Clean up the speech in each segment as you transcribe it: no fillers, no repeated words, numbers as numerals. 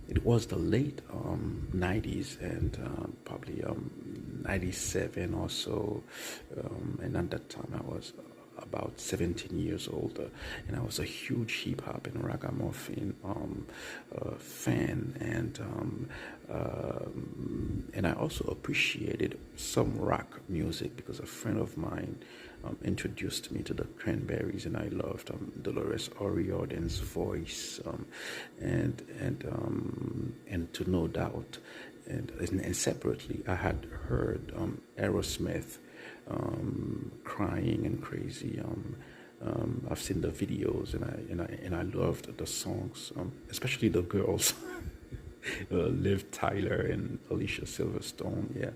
it was the late 90s, and probably 97 or so. And at that time, I was about 17 years old, and I was a huge hip hop and ragamuffin fan, and I also appreciated some rock music because a friend of mine introduced me to the Cranberries, and I loved Dolores O'Riordan's voice, and to No Doubt, and separately I had heard Aerosmith, Crying and Crazy. I've seen the videos, and I loved the songs, especially the girls. Liv Tyler and Alicia Silverstone, yeah,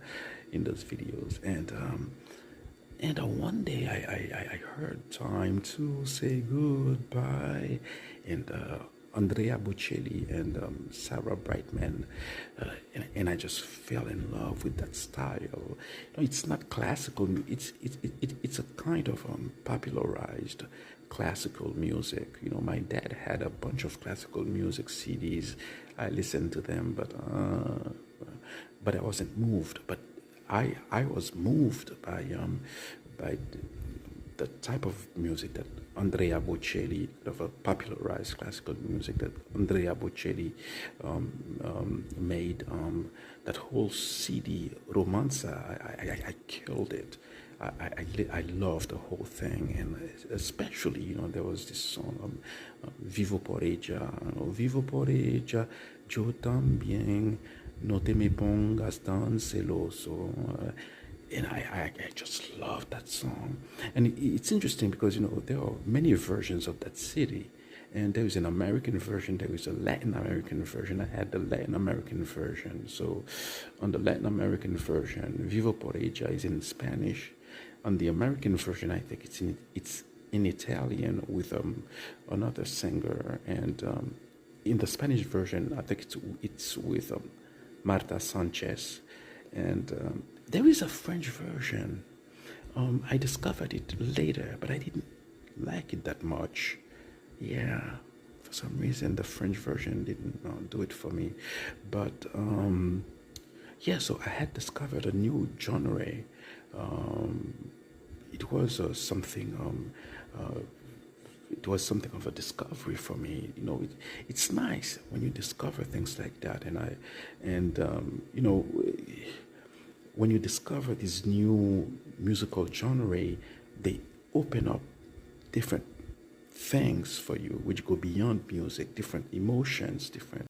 in those videos. And one day I heard Time to Say Goodbye, and Andrea Bocelli and Sarah Brightman, and I just fell in love with that style. It's not classical, it's a kind of popularized classical music. My dad had a bunch of classical music CDs. I listened to them, but I wasn't moved. But I was moved by the type of music that Andrea Bocelli, of a popularized classical music that Andrea Bocelli made. That whole CD, Romanza, I killed it. I loved the whole thing, and especially, there was this song, Vivo por ella, Vivo por ella, yo también, no te me pongas tan celoso. And I just love that song. And it's interesting because, there are many versions of that city. And there is an American version, there is a Latin American version. I had the Latin American version. So on the Latin American version, Vivo por ella is in Spanish. On the American version, I think it's in Italian with another singer. And in the Spanish version, I think it's with Marta Sanchez. And there is a French version. I discovered it later, but I didn't like it that much. Yeah, for some reason the French version didn't do it for me. But yeah, so I had discovered a new genre. It was something. It was something of a discovery for me. It's nice when you discover things like that, and when you discover this new musical genre, they open up different things for you, which go beyond music, different emotions, different